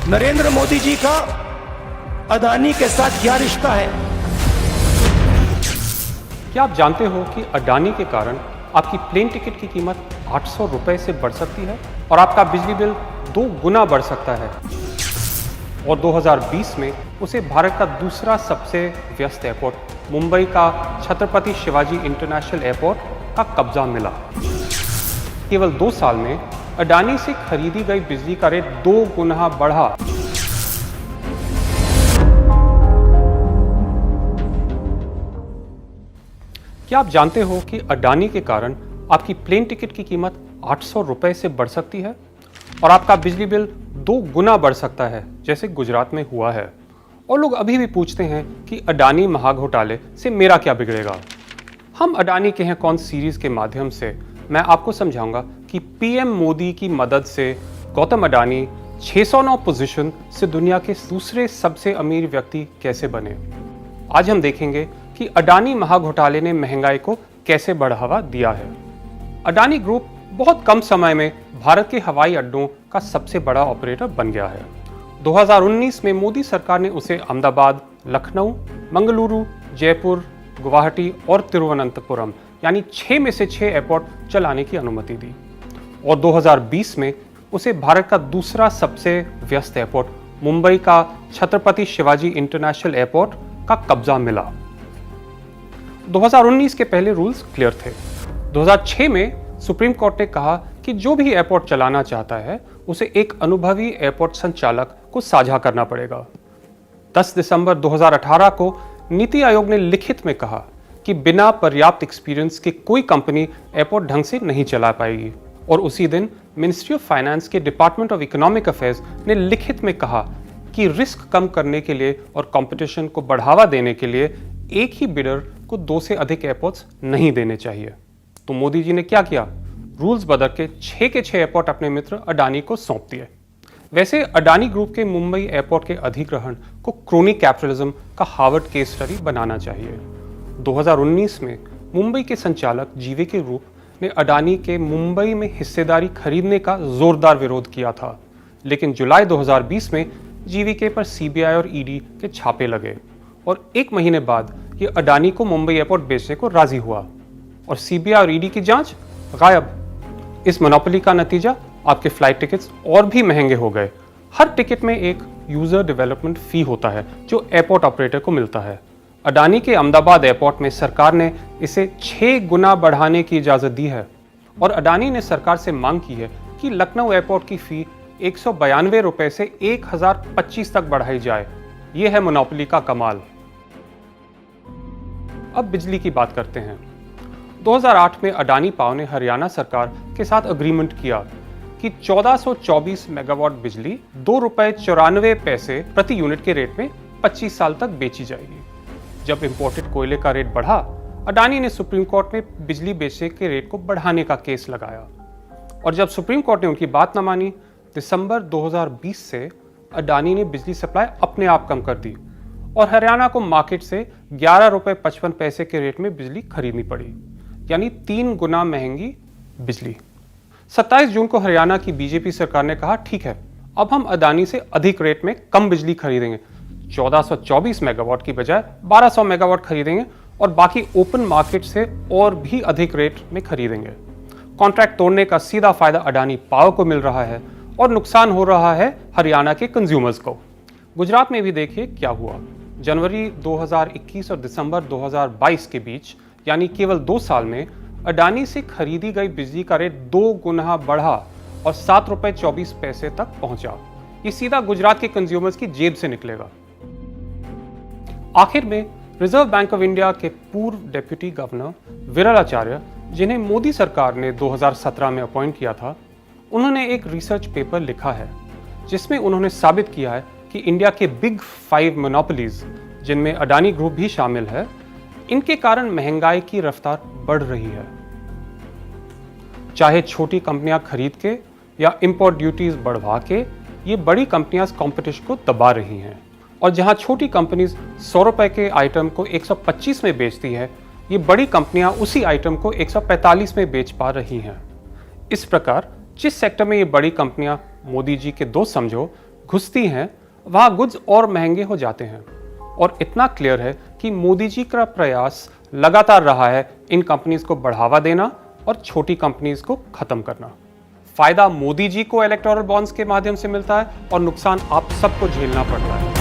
नरेंद्र मोदी जी का अडानी के साथ क्या रिश्ता है? क्या आप जानते हो कि अडानी के कारण आपकी प्लेन टिकट की कीमत 800 रुपए से बढ़ सकती है और आपका बिजली बिल 2 गुना बढ़ सकता है। और 2020 में उसे भारत का दूसरा सबसे व्यस्त एयरपोर्ट मुंबई का छत्रपति शिवाजी इंटरनेशनल एयरपोर्ट का कब्जा मिला। केवल 2 साल में अडानी से खरीदी गई बिजली का रेट 2 गुना बढ़ा। क्या आप जानते हो कि अडानी के कारण आपकी प्लेन टिकट की कीमत 800 रुपए से बढ़ सकती है और आपका बिजली बिल 2 गुना बढ़ सकता है, जैसे गुजरात में हुआ है। और लोग अभी भी पूछते हैं कि अडानी महाघोटाले से मेरा क्या बिगड़ेगा। हम अडानी के हैं कौन सीरीज के माध्यम से मैं आपको समझाऊंगा कि पीएम मोदी की मदद से गौतम अडानी 609 पोजीशन से दुनिया के दूसरे सबसे अमीर व्यक्ति कैसे बने। आज हम देखेंगे कि अडानी महाघोटाले ने महंगाई को कैसे बढ़ावा दिया है। अडानी ग्रुप बहुत कम समय में भारत के हवाई अड्डों का सबसे बड़ा ऑपरेटर बन गया है। 2019 में मोदी सरकार ने उसे अहमदाबाद, लखनऊ, मंगलुरु, जयपुर, गुवाहाटी और तिरुवनंतपुरम यानी 6 में से 6 एयरपोर्ट चलाने की अनुमति दी और 2020 में उसे भारत का दूसरा सबसे व्यस्त एयरपोर्ट मुंबई का छत्रपति शिवाजी इंटरनेशनल एयरपोर्ट का कब्जा मिला। 2019 के पहले रूल्स क्लियर थे। 2006 में सुप्रीम कोर्ट ने कहा कि जो भी एयरपोर्ट चलाना चाहता है उसे एक अनुभवी एयरपोर्ट संचालक को साझा करना पड़ेगा। 10 दिसंबर 2018 को नीति आयोग ने लिखित में कहा कि बिना पर्याप्त एक्सपीरियंस के कोई कंपनी एयरपोर्ट ढंग से नहीं चला पाएगी और उसी दिन मिनिस्ट्री ऑफ फाइनेंस के डिपार्टमेंट ऑफ इकोनॉमिक अफेयर्स ने लिखित में कहा कि रिस्क कम करने के लिए और कंपटीशन को बढ़ावा देने के लिए एक ही बिडर को 2 से अधिक एयरपोर्ट्स नहीं देने चाहिए। तो मोदी जी ने क्या किया? रूल्स बदल के 6 के 6 एयरपोर्ट अपने मित्र अडानी को सौंप दिए। वैसे अडानी ग्रुप के मुंबई एयरपोर्ट के अधिग्रहण को क्रोनी कैपिटलिज्म का हार्वर्ड केस स्टडी बनाना चाहिए। 2019 में मुंबई के संचालक जीवे के ग्रुप ने अडानी के मुंबई में हिस्सेदारी खरीदने का जोरदार विरोध किया था, लेकिन जुलाई 2020 में जीवीके पर सीबीआई और ईडी के छापे लगे और 1 महीने बाद ये अडानी को मुंबई एयरपोर्ट बेचने को राजी हुआ और सीबीआई और ईडी की जांच गायब। इस मोनोपोली का नतीजा आपके फ्लाइट टिकट्स और भी महंगे हो गए। हर टिकट में एक यूजर डेवलपमेंट फी होता है जो एयरपोर्ट ऑपरेटर को मिलता है। अडानी के अहमदाबाद एयरपोर्ट में सरकार ने इसे 6 गुना बढ़ाने की इजाजत दी है और अडानी ने सरकार से मांग की है कि लखनऊ एयरपोर्ट की फी 192 रुपए से 1025 तक बढ़ाई जाए। यह है मोनोपोली का कमाल। अब बिजली की बात करते हैं। 2008 में अडानी पावर ने हरियाणा सरकार के साथ अग्रीमेंट किया कि 1424 मेगावाट बिजली 2 रुपए 94 पैसे प्रति यूनिट के रेट में 25 साल तक बेची जाएगी। जब इंपोर्टेड कोयले का रेट बढ़ा, अडानी ने सुप्रीम कोर्ट में बिजली बेचने के रेट को बढ़ाने का केस लगाया और जब सुप्रीम कोर्ट ने उनकी बात न मानी, दिसंबर 2020 से अडानी ने बिजली सप्लाई अपने आप कम कर दी और हरियाणा को मार्केट से 11 रुपए 55 पैसे के रेट में बिजली खरीदनी पड़ी, यानी 3 गुना महंगी बिजली। 27 जून को हरियाणा की बीजेपी सरकार ने कहा ठीक है, अब हम अडानी से अधिक रेट में कम बिजली खरीदेंगे, 1424 मेगावाट की बजाय 1200 मेगावाट खरीदेंगे और बाकी ओपन मार्केट से और भी अधिक रेट में खरीदेंगे। कॉन्ट्रैक्ट तोड़ने का सीधा फायदा अडानी पावर को मिल रहा है और नुकसान हो रहा है हरियाणा के कंज्यूमर्स को। गुजरात में भी देखिए क्या हुआ। जनवरी 2021 और दिसंबर 2022 के बीच यानी केवल 2 साल में अडानी से खरीदी गई बिजली का रेट 2 गुना बढ़ा और 7 रुपए 24 पैसे तक पहुंचा। ये सीधा गुजरात के कंज्यूमर्स की जेब से निकलेगा। आखिर में रिजर्व बैंक ऑफ इंडिया के पूर्व डेप्यूटी गवर्नर विरल आचार्य, जिन्हें मोदी सरकार ने 2017 में अपॉइंट किया था, उन्होंने एक रिसर्च पेपर लिखा है जिसमें उन्होंने साबित किया है कि इंडिया के बिग 5 मोनोपोलीज, जिनमें अडानी ग्रुप भी शामिल है, इनके कारण महंगाई की रफ्तार बढ़ रही है। चाहे छोटी कंपनियां खरीद के या इंपोर्ट ड्यूटीज बढ़वा के, ये बड़ी कंपनियां कंपटीशन को दबा रही हैं और जहां छोटी कंपनीज 100 रुपए के आइटम को 125 में बेचती है, ये बड़ी कंपनियां उसी आइटम को 145 में बेच पा रही हैं। इस प्रकार जिस सेक्टर में ये बड़ी कंपनियां मोदी जी के दोस्त समझो घुसती हैं वहां गुड्स और महंगे हो जाते हैं। और इतना क्लियर है कि मोदी जी का प्रयास लगातार रहा है इन कंपनीज को बढ़ावा देना और छोटी कंपनीज को खत्म करना। फायदा मोदी जी को इलेक्टोरल बॉन्ड्स के माध्यम से मिलता है और नुकसान आप सबको झेलना पड़ता है।